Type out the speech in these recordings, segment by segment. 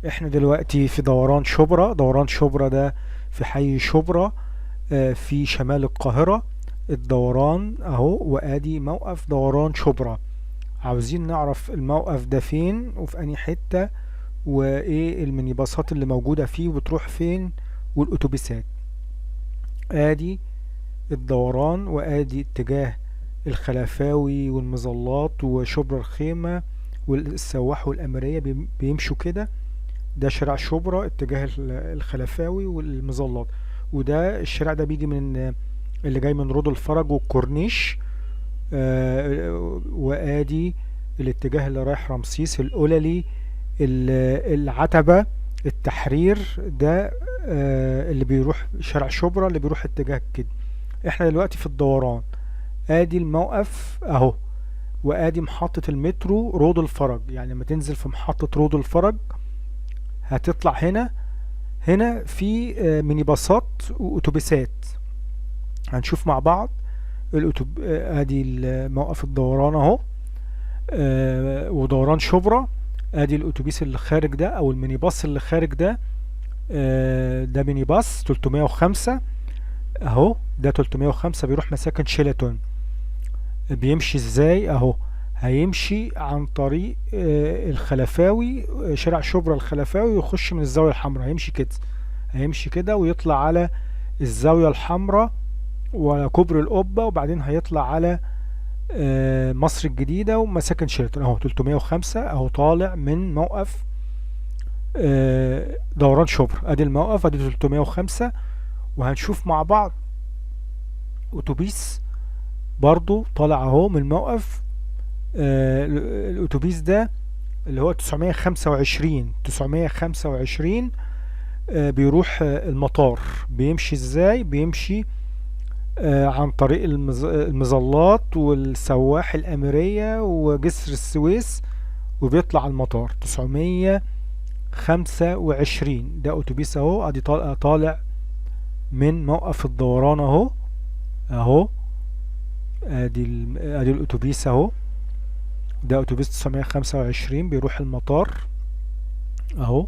احنا دلوقتي في دوران شبرا. دوران شبرا ده في حي شبرا، في شمال القاهرة. الدوران اهو، وادي موقف دوران شبرا. عاوزين نعرف الموقف ده فين وفي انهي حتة، وايه المينيباصات اللي موجودة فيه وبتروح فين، والاتوبيسات. ادي الدوران، وادي اتجاه الخلفاوي والمظلات وشبرا الخيمة والسواح والأميرية بيمشوا كده. ده شارع شبرا اتجاه الخلفاوي والمظلات. وده الشارع ده بيجي من اللي جاي من رود الفرج والكورنيش. وادي الاتجاه اللي رايح رمسيس القللي، العتبة، التحرير. ده اللي بيروح شارع شبرا، اللي بيروح اتجاه كده. احنا دلوقتي في الدوران. ادي الموقف اهو، وادي محطة المترو رود الفرج. يعني لما تنزل في محطة رود الفرج هتطلع هنا في مينيباصات واتوبيسات. هنشوف مع بعض ادي موقف الدوران اهو، ودوران شبرا. ادي الاتوبيس اللي خارج ده او المينيباص اللي خارج ده. ده مينيباص 305 اهو. ده 305 بيروح مساكن شيلاتون. بيمشي ازاي اهو؟ هيمشي عن طريق الخلفاوي، شارع شبرا الخلفاوي، ويخش من الزاوية الحمراء. هيمشي كده ويطلع على الزاوية الحمراء وكوبري القبة، وبعدين هيطلع على مصر الجديدة ومساكن شيراتون اهو. 305 اهو طالع من موقف دوران شبرا. ادي الموقف، ادي 305. وهنشوف مع بعض اتوبيس برضو طالع اهو من الموقف. الاتوبيس ده اللي هو 925 بيروح المطار. بيمشي ازاي؟ بيمشي عن طريق المظلات والسواح الأميرية وجسر السويس، وبيطلع على المطار. 925 ده أتوبيس اهو. ادي طالع من موقف الدوران اهو. ادي الأتوبيس اهو. ده أتوبيس 925 بيروح المطار اهو.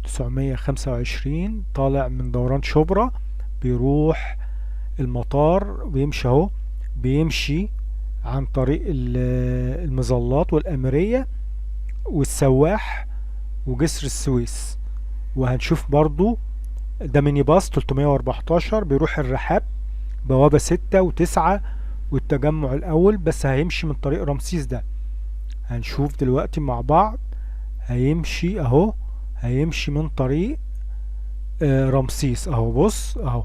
925 طالع من دوران شبرا، بيروح المطار. بيمشي اهو، بيمشي عن طريق المظلات والأميرية والسواح وجسر السويس. وهنشوف برضو ده ميني باص 314 بيروح الرحاب، بوابة 6 و9 والتجمع الأول، بس هيمشي من طريق رمسيس ده. هنشوف دلوقتي مع بعض. هيمشي اهو، هيمشي من طريق رمسيس اهو. بص اهو،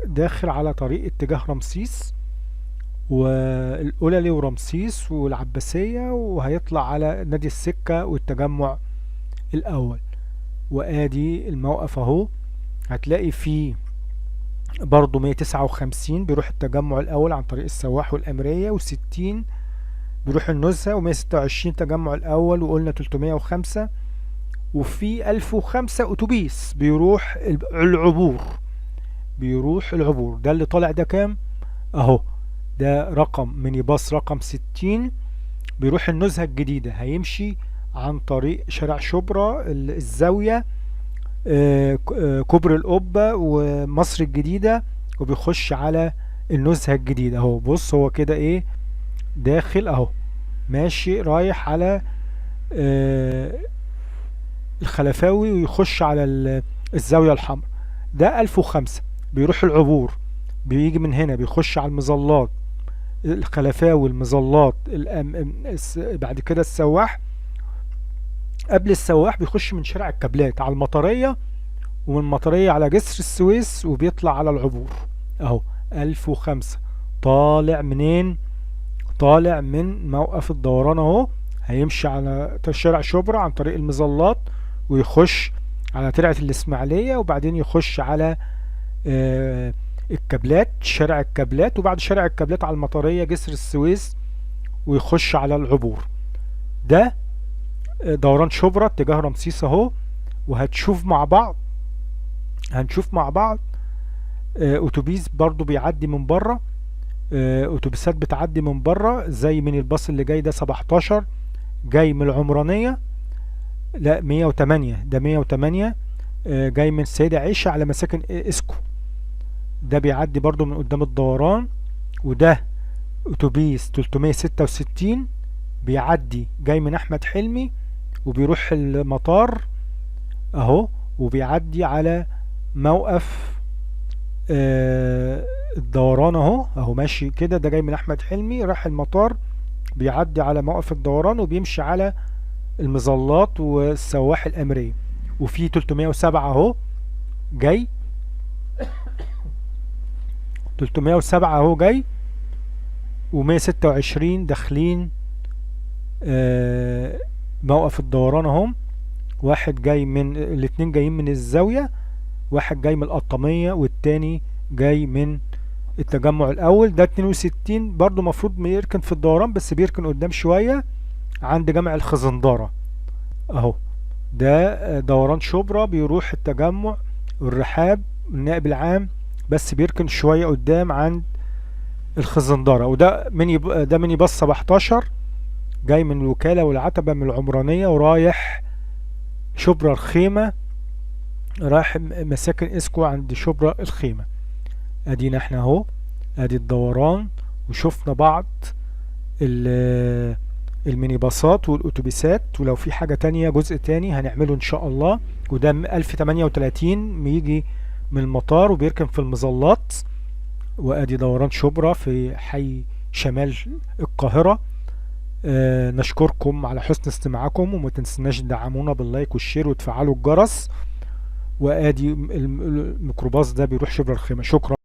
داخل على طريق اتجاه رمسيس والقللي ورمسيس والعباسية، وهيطلع على نادي السكة والتجمع الأول. وآدي الموقف أهو. هتلاقي فيه برضو 159 بيروح التجمع الأول عن طريق السواح والأميرية، و60 بيروح النزهة، و126 تجمع الأول، وقلنا 305. وفي 1005 أتوبيس بيروح العبور. ده اللي طالع ده كام اهو؟ ده رقم ميني باص رقم 60 بيروح النزهة الجديدة. هيمشي عن طريق شارع شبرا، الزاوية، كوبري القبة ومصر الجديدة، وبيخش على النزهة الجديدة اهو. بص هو كده ايه، داخل اهو، ماشي رايح على الخلفاوي ويخش على الزاوية الحمراء. ده 1005 بيروح العبور. بيجي من هنا بيخش على المظلات، الخلفاوي، المظلات، بعد كده السواح. قبل السواح بيخش من شارع الكابلات على المطرية، ومن المطرية على جسر السويس، وبيطلع على العبور اهو. 1005 طالع منين؟ طالع من موقف الدوران اهو. هيمشي على شارع شبرا عن طريق المظلات، ويخش على ترعة الإسماعيلية، وبعدين يخش على الكابلات، شارع الكابلات، وبعد شارع الكابلات على المطرية جسر السويس، ويخش على العبور. ده دوران شبرا اتجاه رمسيس اهو. وهتشوف مع بعض هنشوف مع بعض اتوبيس برضو بيعدي من بره. اتوبيسات بتعدي من بره، زي من الباص اللي جاي ده 17 جاي من العمرانية. لا 108، ده 108 جاي من السيدة عيشة على مساكن اسكو، ده بيعدي برضو من قدام الدوران. وده اتوبيس 366 بيعدي جاي من احمد حلمي وبيروح المطار اهو، وبيعدي على موقف الدوران اهو ماشي كده، ده جاي من احمد حلمي راح المطار، بيعدي على موقف الدوران وبيمشي على المظلات والسواح الامرية. وفي 307 اهو جاي، 307 اهو جاي، و126 داخلين موقف الدوران اهم. واحد جاي من الاتنين جايين من الزاوية، واحد جاي من القطامية والتاني جاي من التجمع الاول. ده 62 برضو مفروض يركن في الدوران بس بيركن قدام شوية عند جامع الخزندارة اهو. ده دوران شبرا بيروح التجمع والرحاب النائب العام، بس بيركن شوية قدام عند الخزندارة. وده ده ميني باص 17 جاي من الوكالة والعتبة من العمرانية ورايح شبرا الخيمة، رايح مساكن اسكو عند شبرا الخيمة. ادينا احنا اهو، ادي الدوران، وشفنا بعض الميني باصات والاتوبيسات، ولو في حاجة تانية جزء تاني هنعمله ان شاء الله. وده 1038 بيجي من المطار وبيركن في المظلات. وادي دوران شبرا في حي شمال القاهرة. نشكركم على حسن استماعكم، وما تنسناش تدعمونا باللايك والشير وتفعلوا الجرس. وادي الميكروباص ده بيروح شبرا الخيمة. شكرا.